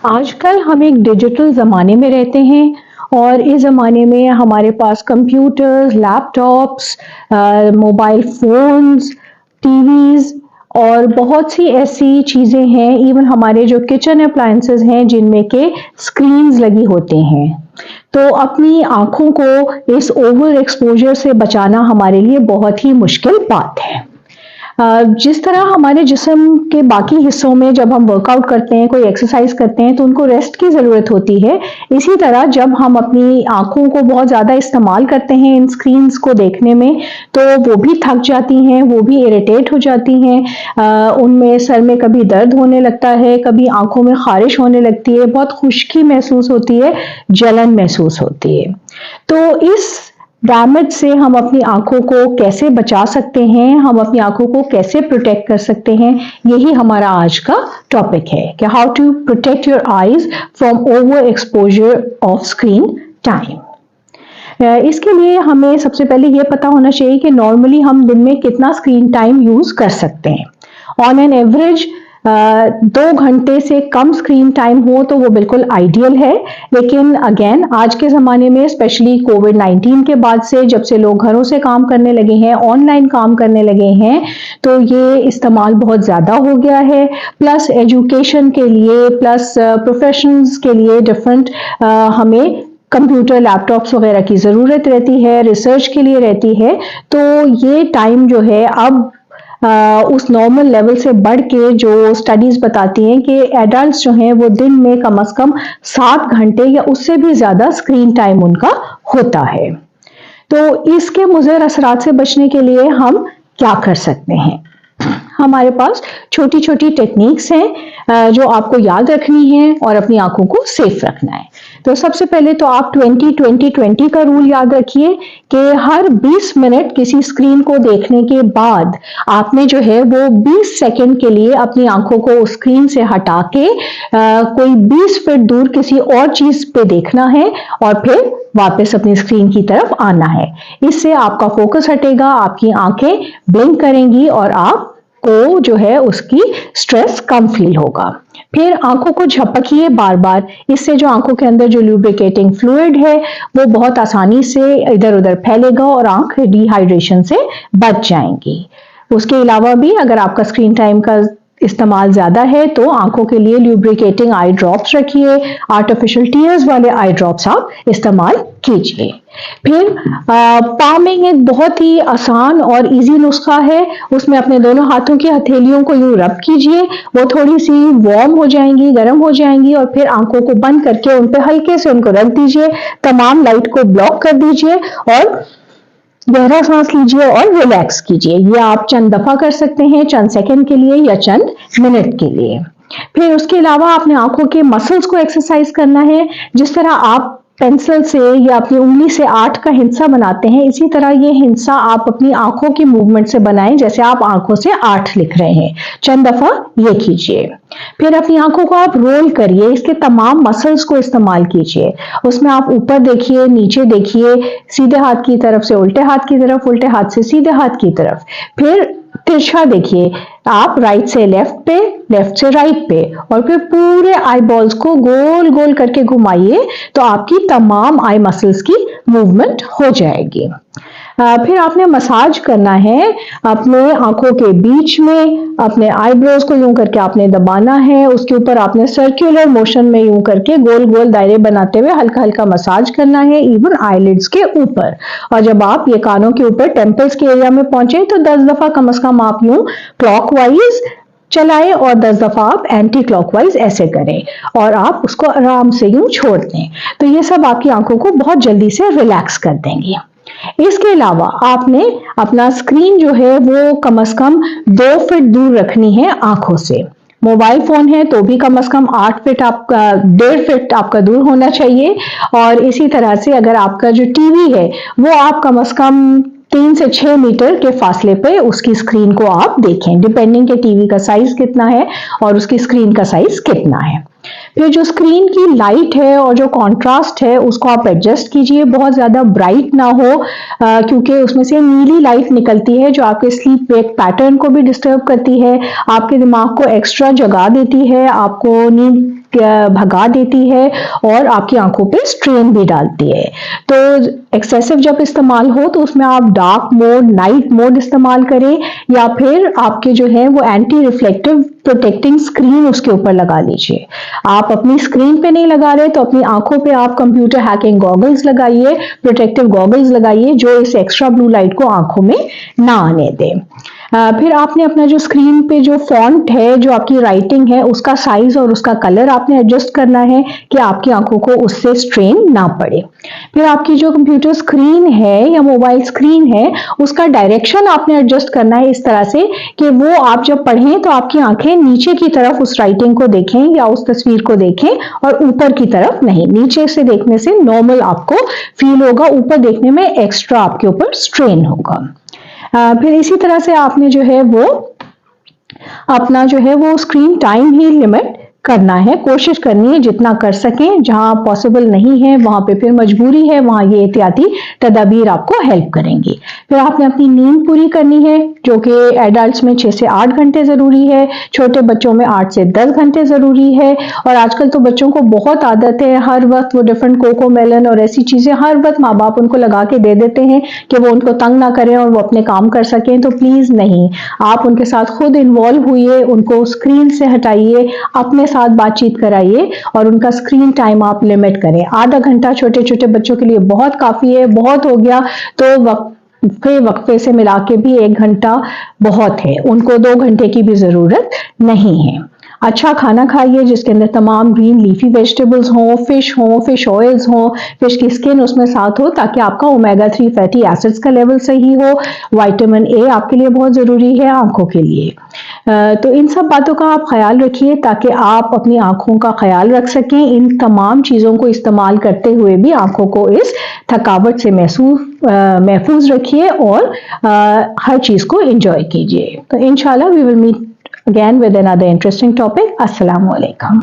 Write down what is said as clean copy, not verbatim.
आजकल हम एक डिजिटल ज़माने में रहते हैं और इस ज़माने में हमारे पास computers, laptops, mobile phones, TVs और बहुत सी ऐसी चीज़ें हैं, इवन हमारे जो किचन अप्लायंसेस हैं जिनमें के स्क्रीन्स लगी होते हैं। तो अपनी आँखों को इस ओवर एक्सपोज़र से बचाना हमारे लिए बहुत ही मुश्किल बात है। जिस तरह हमारे जिस्म के बाकी हिस्सों में जब हम वर्कआउट करते हैं, कोई एक्सरसाइज करते हैं तो उनको रेस्ट की ज़रूरत होती है। इसी तरह जब हम अपनी आँखों को बहुत ज़्यादा इस्तेमाल करते हैं इन स्क्रीन्स को देखने में, तो वो भी थक जाती हैं, वो भी इरिटेट हो जाती हैं। उनमें सर में कभी दर्द होने लगता है, कभी आँखों में ख़ारिश होने लगती है, बहुत खुश्की महसूस होती है, जलन महसूस होती है। तो इस डैमेज से हम अपनी आँखों को कैसे बचा सकते हैं, हम अपनी आँखों को कैसे प्रोटेक्ट कर सकते हैं, यही हमारा आज का टॉपिक है कि how to protect your eyes from over exposure of screen time. इसके लिए हमें सबसे पहले ये पता होना चाहिए कि नॉर्मली हम दिन में कितना स्क्रीन टाइम यूज़ कर सकते हैं। ऑन एन एवरेज 2 घंटे से कम स्क्रीन टाइम हो तो वो बिल्कुल आइडियल है, लेकिन अगेन आज के ज़माने में स्पेशली कोविड-19 के बाद से जब से लोग घरों से काम करने लगे हैं, ऑनलाइन काम करने लगे हैं, तो ये इस्तेमाल बहुत ज़्यादा हो गया है। प्लस एजुकेशन के लिए, प्लस प्रोफेशंस के लिए डिफरेंट हमें कंप्यूटर, लैपटॉप्स वगैरह की ज़रूरत रहती है, रिसर्च के लिए रहती है। तो ये टाइम जो है अब उस नॉर्मल लेवल से बढ़ के जो स्टडीज बताती हैं कि एडल्ट्स जो हैं वो दिन में कम से कम 7 घंटे या उससे भी ज़्यादा स्क्रीन टाइम उनका होता है। तो इसके मुज़र असरात से बचने के लिए हम क्या कर सकते हैं? हमारे पास छोटी-छोटी टेक्निक्स हैं जो आपको याद रखनी है और अपनी आँखों को सेफ रखना है। तो सबसे पहले तो आप 20-20-20 का रूल याद रखिए कि हर 20 मिनट किसी स्क्रीन को देखने के बाद आपने जो है वो 20 सेकंड के लिए अपनी आँखों को उस स्क्रीन से हटा के कोई 20 फीट दूर किसी और चीज़ पे देखना है और फिर वापस अपनी स्क्रीन की तरफ आना है। इससे आपका फोकस हटेगा, आपकी आँखें ब्लिंक करेंगी और आप को जो है उसकी स्ट्रेस कम फील होगा। फिर आंखों को झपकिए बार बार, इससे जो आंखों के अंदर जो ल्यूब्रिकेटिंग फ्लूइड है वो बहुत आसानी से इधर उधर फैलेगा और आंख डिहाइड्रेशन से बच जाएंगी। उसके अलावा भी अगर आपका स्क्रीन टाइम का इस्तेमाल ज़्यादा है तो आंखों के लिए ल्यूब्रिकेटिंग आई ड्रॉप्स रखिए, आर्टिफिशियल टीयर्स वाले आई ड्रॉप्स आप इस्तेमाल कीजिए। फिर पामिंग एक बहुत ही आसान और इजी नुस्खा है। उसमें अपने दोनों हाथों की हथेलियों को यूं रब कीजिए, वो थोड़ी सी वार्म हो जाएंगी, गर्म हो जाएंगी और फिर आंखों को बंद करके उन पे हल्के से उनको रख दीजिए, तमाम लाइट को ब्लॉक कर दीजिए और गहरा सांस लीजिए और रिलैक्स कीजिए। ये आप चंद दफा कर सकते हैं, चंद सेकंड के लिए या चंद मिनट के लिए। फिर उसके अलावा आपने आंखों के मसल्स को एक्सरसाइज करना है। जिस तरह आप पेंसिल से या अपनी उंगली से 8 का हिंसा बनाते हैं, इसी तरह ये हिंसा आप अपनी आंखों की मूवमेंट से बनाएं, जैसे आप आंखों से 8 लिख रहे हैं। चंद दफा ये कीजिए। फिर अपनी आंखों को आप रोल करिए, इसके तमाम मसल्स को इस्तेमाल कीजिए। उसमें आप ऊपर देखिए, नीचे देखिए, सीधे हाथ की तरफ से उल्टे हाथ की तरफ, उल्टे हाथ से सीधे हाथ की तरफ। फिर तिरछा देखिए, आप राइट से लेफ्ट पे, लेफ्ट से राइट पे और फिर पूरे आई बॉल्स को गोल गोल करके घुमाइए तो आपकी तमाम आई मसल्स की मूवमेंट हो जाएगी। फिर आपने मसाज करना है अपने आंखों के बीच में, अपने आईब्रोज को यूं करके आपने दबाना है, उसके ऊपर आपने सर्कुलर मोशन में यूं करके गोल गोल दायरे बनाते हुए हल्का हल्का मसाज करना है, इवन आईलिड्स के ऊपर। और जब आप ये कानों के ऊपर टेम्पल्स के एरिया में पहुंचे तो 10 दफा कम से कम आप यूं क्लॉकवाइज चलाएं और 10 दफा आप एंटी क्लॉकवाइज ऐसे करें और आप उसको आराम से यूं छोड़ दें। तो ये सब आपकी आंखों को बहुत जल्दी से रिलैक्स कर देंगे। इसके अलावा आपने अपना स्क्रीन जो है वो कम से कम 2 फीट दूर रखनी है आंखों से। मोबाइल फोन है तो भी कम से कम 8 फीट आपका 1.5 फीट आपका दूर होना चाहिए। और इसी तरह से अगर आपका जो टीवी है वो आप कम से कम 3 से 6 मीटर के फासले पे उसकी स्क्रीन को आप देखें, डिपेंडिंग के टीवी का साइज कितना है और उसकी स्क्रीन का साइज कितना है। फिर जो स्क्रीन की लाइट है और जो कॉन्ट्रास्ट है उसको आप एडजस्ट कीजिए, बहुत ज़्यादा ब्राइट ना हो क्योंकि उसमें से नीली लाइट निकलती है जो आपके स्लीप वेक पैटर्न को भी डिस्टर्ब करती है, आपके दिमाग को एक्स्ट्रा जगा देती है, आपको नींद भगा देती है और आपकी आंखों पे स्ट्रेन भी डालती है। तो एक्सेसिव जब इस्तेमाल हो तो उसमें आप डार्क मोड, नाइट मोड इस्तेमाल करें, या फिर आपके जो है वो एंटी रिफ्लेक्टिव प्रोटेक्टिंग स्क्रीन उसके ऊपर लगा लीजिए। आप अपनी स्क्रीन पे नहीं लगा रहे तो अपनी आंखों पे आप कंप्यूटर हैकिंग गॉगल्स लगाइए, प्रोटेक्टिव गॉगल्स लगाइए जो इस एक्स्ट्रा ब्लू लाइट को आंखों में ना आने दें। फिर आपने अपना जो स्क्रीन पे जो फॉन्ट है, जो आपकी राइटिंग है, उसका साइज और उसका कलर आपने एडजस्ट करना है कि आपकी आंखों को उससे स्ट्रेन ना पड़े। फिर आपकी जो कंप्यूटर स्क्रीन है या मोबाइल स्क्रीन है, उसका डायरेक्शन आपने एडजस्ट करना है इस तरह से कि वो आप जब पढ़ें तो आपकी आंखें नीचे की तरफ उस राइटिंग को देखें या उस तस्वीर को देखें और ऊपर की तरफ नहीं। नीचे से देखने से नॉर्मल आपको फील होगा, ऊपर देखने में एक्स्ट्रा आपके ऊपर स्ट्रेन होगा। फिर इसी तरह से आपने जो है वो अपना जो है वो स्क्रीन टाइम ही लिमिट करना है, कोशिश करनी है जितना कर सकें। जहां पॉसिबल नहीं है वहां पे फिर मजबूरी है, वहां ये एहतियाती तदाबीर आपको हेल्प करेंगी। फिर आपने अपनी नींद पूरी करनी है जो कि एडल्ट्स में 6 से 8 घंटे जरूरी है, छोटे बच्चों में 8 से 10 घंटे जरूरी है। और आजकल तो बच्चों को बहुत आदत है हर वक्त वो डिफरेंट कोकोमेलन और ऐसी चीजें हर वक्त माँ बाप उनको लगा के दे देते हैं कि वो उनको तंग ना करें और वो अपने काम कर सकें। तो प्लीज नहीं, आप उनके साथ खुद इन्वॉल्व हुइए, उनको स्क्रीन से हटाइए, अपने साथ बातचीत कराइए और उनका स्क्रीन टाइम आप लिमिट करें। आधा घंटा छोटे छोटे बच्चों के लिए बहुत काफी है, बहुत हो गया तो वक्फे से मिला के भी 1 घंटा बहुत है, उनको 2 घंटे की भी जरूरत नहीं है। अच्छा खाना खाइए जिसके अंदर तमाम ग्रीन लीफी वेजिटेबल्स हों, फिश ऑयल्स हों, फिश की स्किन उसमें साथ हो ताकि आपका ओमेगा 3 फैटी एसिड्स का लेवल सही हो। विटामिन ए आपके लिए बहुत ज़रूरी है आंखों के लिए। तो इन सब बातों का आप ख्याल रखिए ताकि आप अपनी आंखों का ख्याल रख सकें। इन तमाम चीज़ों को इस्तेमाल करते हुए भी आंखों को इस थकावट से महफूज रखिए और हर चीज़ को एंजॉय कीजिए। तो इंशाल्लाह we will meet again with another interesting topic. Assalamu alaikum.